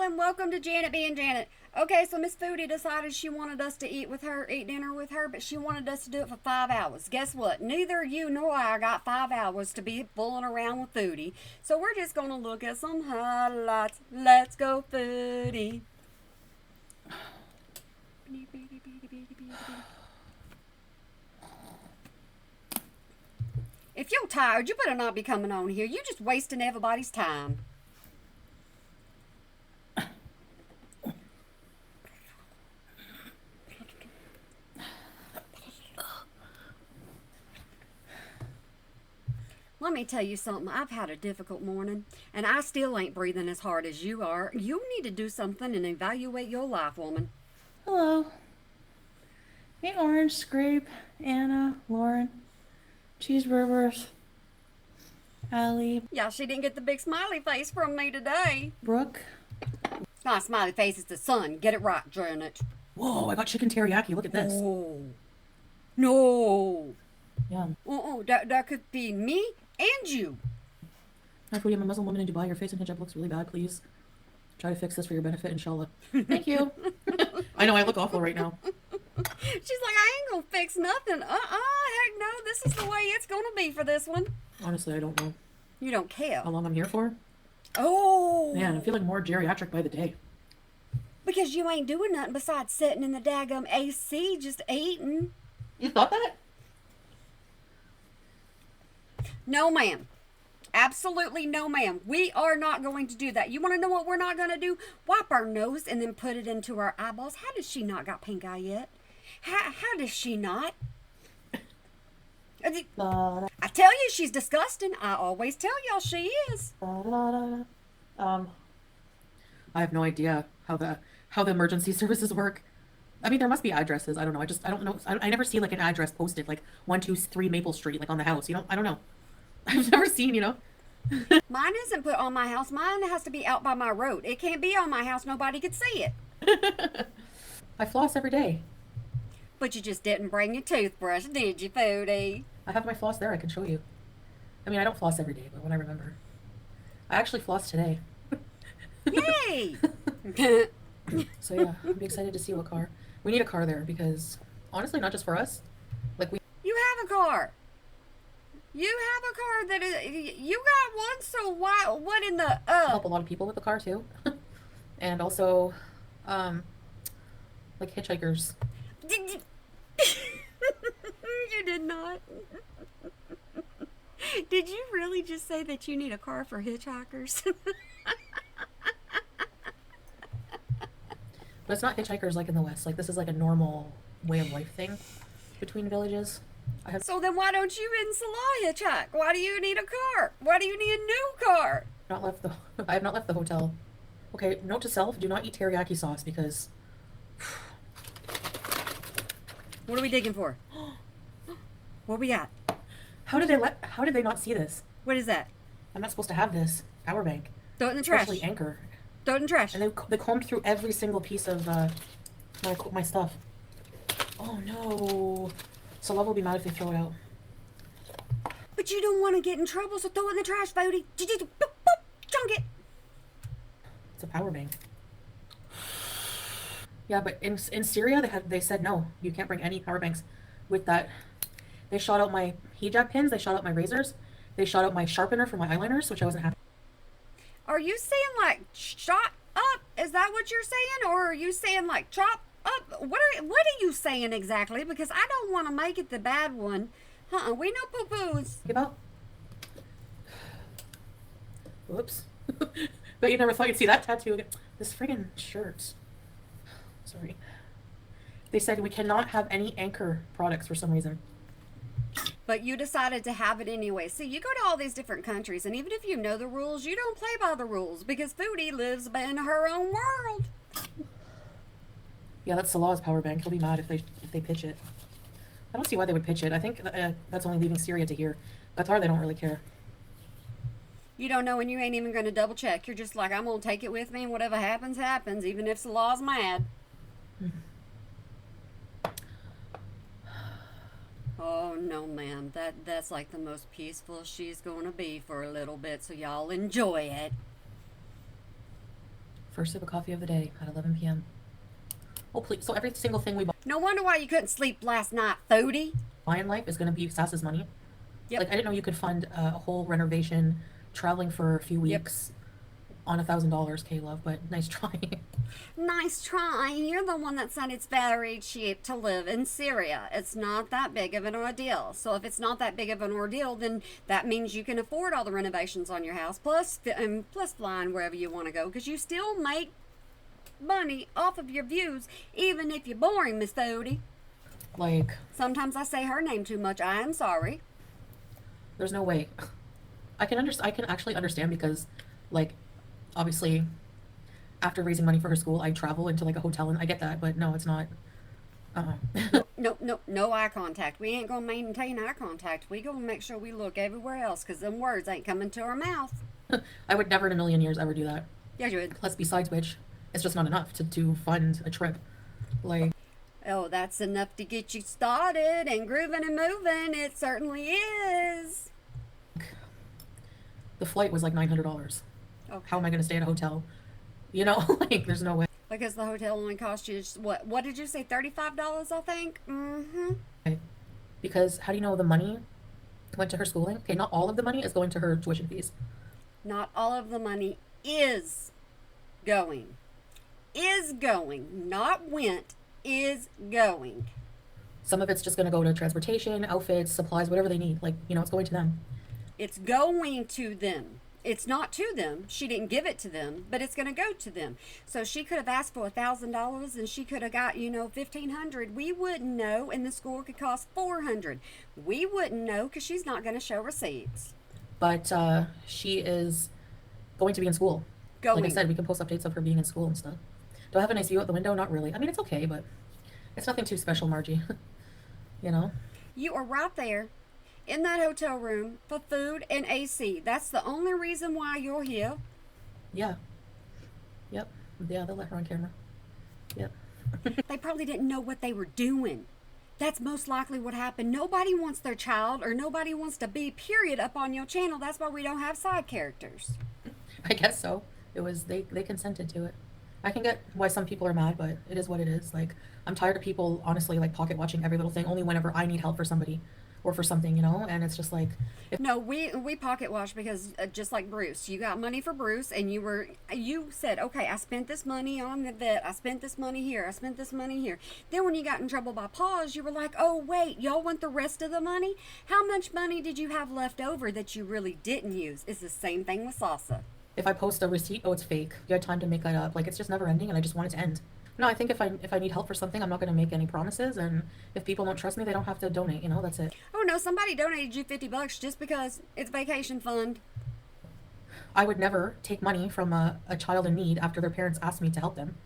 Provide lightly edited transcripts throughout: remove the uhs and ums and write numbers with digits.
and welcome to Janet being Janet. Okay, so Miss Foodie decided she wanted us to eat dinner with her, but she wanted us to do it for 5 hours. Guess what? Neither you nor I got 5 hours to be fooling around with Foodie. So we're just gonna look at some highlights. Let's go, Foodie. If you're tired, you better not be coming on here. You're just wasting everybody's time. Let me tell you something. I've had a difficult morning, and I still ain't breathing as hard as you are. You need to do something and evaluate your life, woman. Hello. Hey, Orange, Scrape, Anna, Lauren, Cheeseburgers, Allie, Yeah, she didn't get the big smiley face from me today. Brooke. It's not a smiley face, it's the sun. Get it right, Janet. Whoa, I got chicken teriyaki. Look at this. Oh. No. Yum. That could be me and you. Hi, Foodie. I'm a Muslim woman in Dubai. Your face and hijab looks really bad. Please try to fix this for your benefit, inshallah. Thank you. I know I look awful right now. She's like, I ain't gonna fix nothing. Heck no, this is the way it's gonna be for this one. Honestly, I don't know You don't care. how long I'm here for. Oh. Man, I'm feeling more geriatric by the day. Because you ain't doing nothing besides sitting in the daggum AC just eating. You thought that? No, ma'am. Absolutely no, ma'am. We are not going to do that. You want to know what we're not going to do? Wipe our nose and then put it into our eyeballs. How does she not got pink eye yet? How does she not? I tell you, she's disgusting. I always tell y'all she is. I have no idea how the emergency services work. I mean, there must be addresses. I don't know. I don't know. I never see like an address posted like 123 Maple Street, like on the house. I don't know. I've never seen, Mine isn't put on my house. Mine has to be out by my road. It can't be on my house. Nobody could see it. I floss every day. But you just didn't bring your toothbrush, did you, Foodie? I have my floss there. I can show you. I mean, I don't floss every day, but when I remember. I actually flossed today. Yay! So yeah, I'm excited to see what car. We need a car there because honestly, not just for us. You have a car. You have a car that is. You got one, so why? What in the. Help a lot of people with the car too. And also, like hitchhikers. You did not. Did you really just say that you need a car for hitchhikers? But it's not hitchhikers like in the West. Like this is like a normal way of life thing between villages. So then why don't you and Salah hitchhike? Why do you need a car? Why do you need a new car? I have not left the hotel. Okay, note to self: do not eat teriyaki sauce because. What are we digging for? What we got? How did they not see this? What is that? I'm not supposed to have this power bank. Throw it in the trash. Especially Anchor. Throw it in the trash. And they combed through every single piece of my stuff. Oh no. So love will be mad if they throw it out. But you don't want to get in trouble, so throw it in the trash, Bodie. Chunk it. It's a power bank. Yeah, but in Syria they said no, you can't bring any power banks with that. They shot out my hijab pins, they shot out my razors, they shot out my sharpener for my eyeliners, which I wasn't happy. Are you saying like shot up? Is that what you're saying, or are you saying like chop up? What are you saying exactly? Because I don't want to make it the bad one. We know poo-poos. About. Whoops. But you never thought you'd see that tattoo again. This friggin' shirt. Sorry. They said we cannot have any Anchor products for some reason. But you decided to have it anyway. See, you go to all these different countries, and even if you know the rules, you don't play by the rules because Foodie lives in her own world. Yeah, that's Salah's power bank. He'll be mad if they pitch it. I don't see why they would pitch it. I think that's only leaving Syria to here. Qatar, they don't really care. You don't know, and you ain't even going to double check. You're just like, I'm going to take it with me, and whatever happens, happens, even if Salah's mad. Oh, no, ma'am. That's like the most peaceful she's going to be for a little bit, so y'all enjoy it. First sip of coffee of the day at 11 p.m. Oh, please. So every single thing we No wonder why you couldn't sleep last night, Foodie. buy in life is going to be Sas's money. Like, Yep, I didn't know you could fund a whole renovation, traveling for a few yep. weeks on $1,000, K-Love, but nice try. Nice try. You're the one that said it's very cheap to live in Syria. It's not that big of an ordeal. So if it's not that big of an ordeal, then that means you can afford all the renovations on your house, plus flying wherever you want to go, because you still make money off of your views, even if you're boring, Miss Foodie. Like, Sometimes I say her name too much. I am sorry. there's no way. I can actually understand because, like, obviously, after raising money for her school, I travel into like a hotel, and I get that, but no, it's not. No eye contact. We ain't gonna maintain eye contact. We gonna make sure we look everywhere else, because them words ain't coming to our mouth. I would never in a million years ever do that. Yeah, you would. Plus, besides which, it's just not enough to fund a trip. Like, Oh, that's enough to get you started and grooving and moving. It certainly is. the flight was like $900. Okay. How am I going to stay at a hotel? You know, like, there's no way. Because the hotel only cost you what? What did you say? $35, I think. Mm-hmm. Because how do you know the money went to her schooling? Okay, not all of the money is going to her tuition fees. Not all of the money is going. Is going, not went. Is going. Some of it's just going to go to transportation, outfits, supplies, whatever they need. Like, it's going to them. It's going to them. It's not to them. She didn't give it to them, but it's going to go to them. So she could have asked for $1,000, and she could have got $1,500. We wouldn't know, and the school could cost $400. We wouldn't know because she's not going to show receipts. But she is going to be in school. Going. Like I said, we can post updates of her being in school and stuff. Do I have a nice view out the window? Not really. I mean, it's okay, but it's nothing too special, Margie. you know? You are right there in that hotel room for food and AC. That's the only reason why you're here. Yeah. Yep. Yeah, they'll let her on camera. Yep. They probably didn't know what they were doing. That's most likely what happened. Nobody wants their child or nobody wants to be, period, up on your channel. That's why we don't have side characters. I guess so. It was, they consented to it. I can get why some people are mad, but it is what it is. Like, I'm tired of people, honestly, like, pocket watching every little thing, only whenever I need help for somebody or for something, and it's just like, No, we pocket watch because just like Bruce, you got money for Bruce, and you said, okay, I spent this money on the vet, I spent this money here, I spent this money here. Then when you got in trouble by Paws, you were like, oh wait, y'all want the rest of the money? How much money did you have left over that you really didn't use? It's the same thing with Salsa. if I post a receipt, oh, it's fake. You had time to make that up. Like, it's just never ending, and I just want it to end. No, I think if I need help for something, I'm not going to make any promises, and if people don't trust me, they don't have to donate. That's it. Oh no, somebody donated you $50 just because it's vacation fund. I would never take money from a child in need after their parents asked me to help them.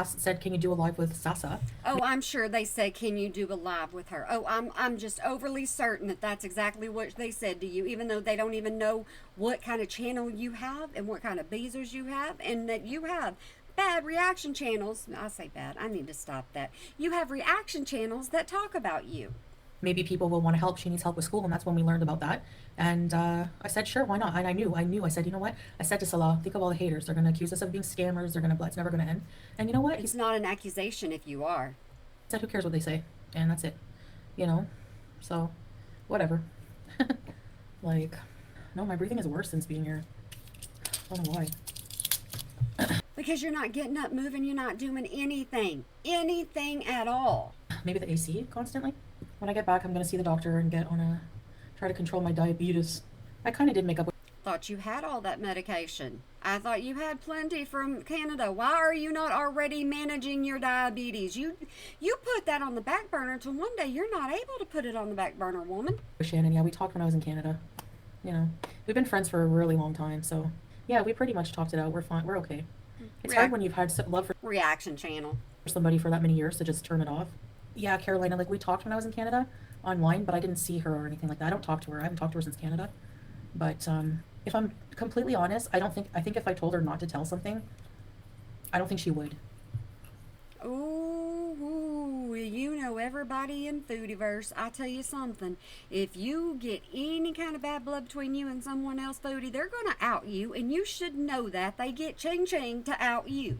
Said, can you do a live with Sasa? Oh, I'm sure they said, can you do a live with her? Oh, I'm just overly certain that that's exactly what they said to you, even though they don't even know what kind of channel you have and what kind of beezers you have, and that you have bad reaction channels. I say bad. I need to stop that. You have reaction channels that talk about you. Maybe people will want to help. She needs help with school, and that's when we learned about that. And I said, sure, why not? And I knew. I said, you know what? I said to Salah, think of all the haters. They're going to accuse us of being scammers. It's never going to end. And you know what? It's not an accusation if you are. He said, who cares what they say? And that's it. So, whatever. Like, no, my breathing is worse since being here. I don't know why. Because you're not getting up, moving, you're not doing anything. Anything at all. Maybe the AC constantly. When I get back, I'm going to see the doctor and try to control my diabetes. I kind of did make up with. Thought you had all that medication. I thought you had plenty from Canada. Why are you not already managing your diabetes? You put that on the back burner till one day you're not able to put it on the back burner, woman. Shannon, yeah, we talked when I was in Canada. We've been friends for a really long time, so yeah, we pretty much talked it out. We're fine. We're okay. It's hard when you've had love for Reaction channel. somebody for that many years to just turn it off. Yeah, Carolina, like, we talked when I was in Canada online, but I didn't see her or anything like that. I don't talk to her. I haven't talked to her since Canada. But if I'm completely honest, I think if I told her not to tell something, I don't think she would. Ooh, Oh, you know everybody in Foodieverse. I tell you something. If you get any kind of bad blood between you and someone else, Foodie, they're gonna out you, and you should know that. They get ching ching to out you.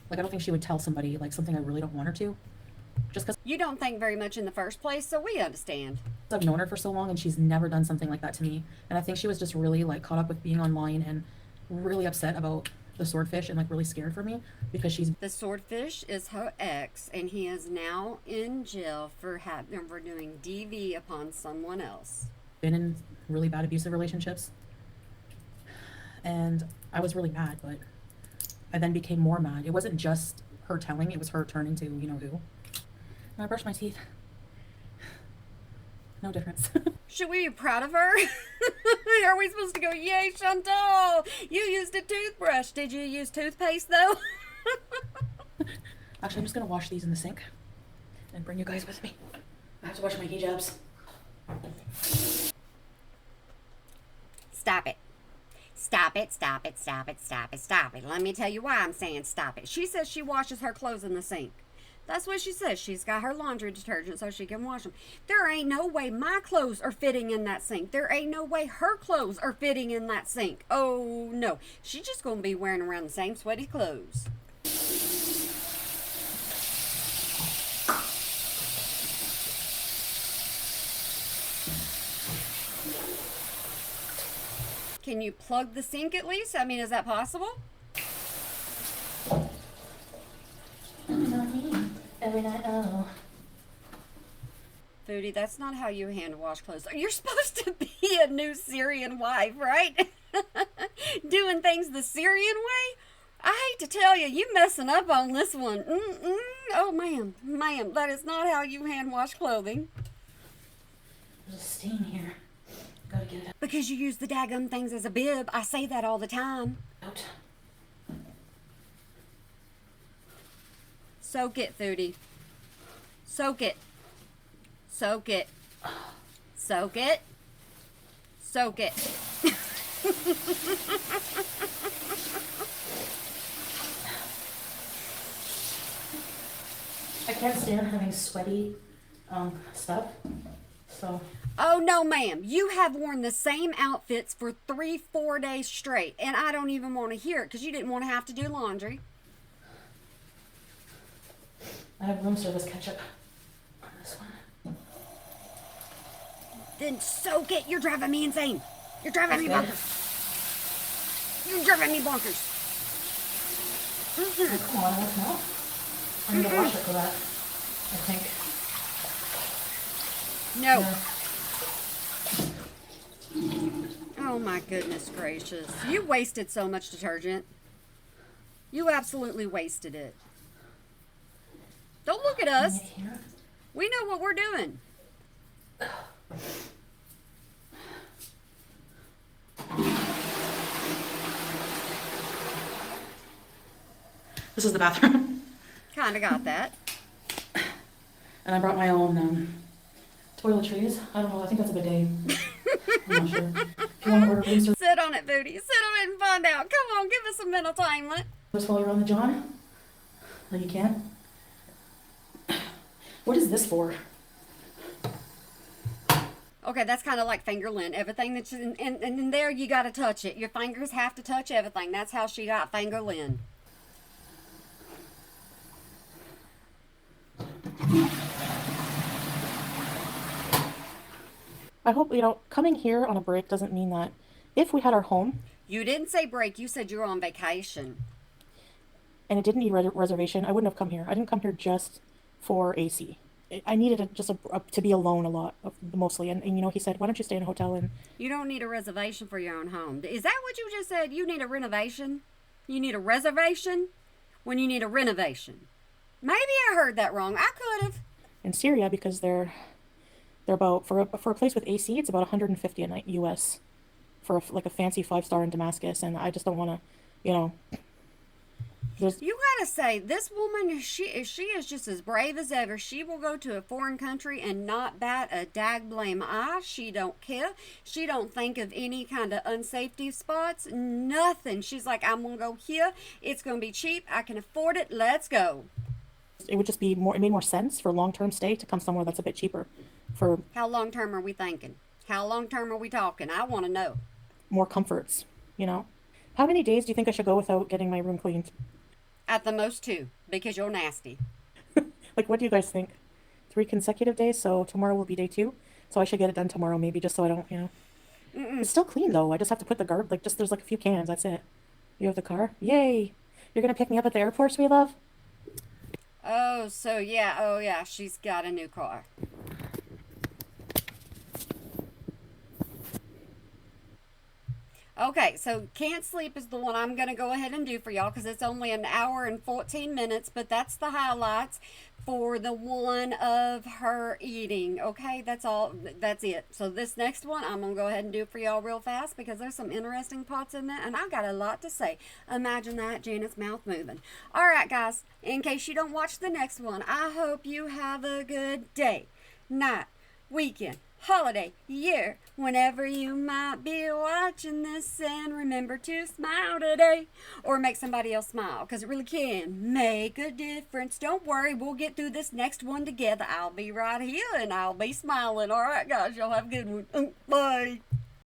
Like, I don't think she would tell somebody, like, something I really don't want her to. Just because You don't think very much in the first place, so we understand. I've known her for so long and she's never done something like that to me. And I think she was just really, like, caught up with being online and really upset about the swordfish and, like, really scared for me because she's The swordfish is her ex, and he is now in jail for doing DV upon someone else. been in really bad abusive relationships. And I was really mad, but I then became more mad. It wasn't just her telling, it was her turning to you know who. And I brushed my teeth. No difference. Should we be proud of her? Are we supposed to go, yay, Chantal? You used a toothbrush. Did you use toothpaste, though? Actually, I'm just gonna wash these in the sink and bring you guys with me. I have to wash my hijabs. Stop it. Stop it, stop it, stop it, stop it, stop it. Let me tell you why I'm saying stop it. She says she washes her clothes in the sink. That's what she says. She's got her laundry detergent so she can wash them. There ain't no way my clothes are fitting in that sink. There ain't no way her clothes are fitting in that sink. Oh, no. She's just going to be wearing around the same sweaty clothes. Can you plug the sink at least? I mean, is that possible? Every night, oh. Foodie, that's not how you hand wash clothes. You're supposed to be a new Syrian wife, right? Doing things the Syrian way? I hate to tell you, you messing up on this one. Oh, ma'am, that is not how you hand wash clothing. There's a stain here. Gotta get it Because you use the daggum things as a bib. I say that all the time. out. Soak it, Foodie. Soak it. Soak it. Soak it. Soak it. I can't stand having sweaty stuff, so. Oh, no, ma'am. You have worn the same outfits for 3-4 days straight, and I don't even want to hear it because you didn't want to have to do laundry. I have room service ketchup on this one. Then soak it. You're driving me insane. You're driving me That's bonkers. You're driving me bonkers. Oh, come on, what's not? I need a washer for that, I think. No. Yeah. Oh, my goodness gracious. You wasted so much detergent. You absolutely wasted it. Don't look at us. Here. We know what we're doing. This is the bathroom. Kind of got that. And I brought my own toiletries. I don't know, I think that's a bidet. I'm not sure. If you want to order room service Sit on it, Booty. Sit on it and find out. Come on, give us some entertainment. while you're on the John. No, you can't. What is this for? Okay, that's kind of like finger lint. Everything that's in there, you got to touch it. Your fingers have to touch everything. That's how she got finger lint. I hope, coming here on a break doesn't mean that if we had our home You didn't say break. You said you were on vacation. and it didn't need reservation, I wouldn't have come here. I didn't come here just for AC. I needed to be alone a lot, mostly. And he said, why don't you stay in a hotel? And You don't need a reservation for your own home. Is that what you just said? You need a renovation? You need a reservation when you need a renovation. Maybe I heard that wrong. I could have. in Syria, because they're about, for a place with AC, it's about 150 a night US for a fancy 5-star in Damascus. And I just don't want to, there's, You gotta say, this woman, she is just as brave as ever. She will go to a foreign country and not bat a dag blame eye. She don't care. She don't think of any kind of unsafety spots. Nothing. She's like, I'm gonna go here. It's gonna be cheap. I can afford it. Let's go. it would just be more, it made more sense for long-term stay to come somewhere that's a bit cheaper for How long term are we thinking? How long term are we talking? I want to know. more comforts, you know? How many days do you think I should go without getting my room cleaned? At the most two, because you're nasty. Like, what do you guys think? 3 consecutive days, so tomorrow will be day 2. So I should get it done tomorrow, maybe, just so I don't, It's still clean, though. I just have to put the garbage, like, just there's like a few cans, that's it. You have the car? Yay! You're gonna pick me up at the airport, sweet love? Oh, so yeah, oh yeah, she's got a new car. Okay, so Can't Sleep is the one I'm going to go ahead and do for y'all because it's only an hour and 14 minutes, but that's the highlights for the one of her eating. Okay, that's all. That's it. So this next one, I'm going to go ahead and do for y'all real fast because there's some interesting parts in that, and I got a lot to say. Imagine that, Janet's mouth moving. All right, guys, in case you don't watch the next one, I hope you have a good day, night, weekend, holiday, year, whenever you might be watching this, and remember to smile today or make somebody else smile because it really can make a difference. Don't worry, we'll get through this next one together. I'll be right here and I'll be smiling. All right, guys, y'all have a good one. Bye.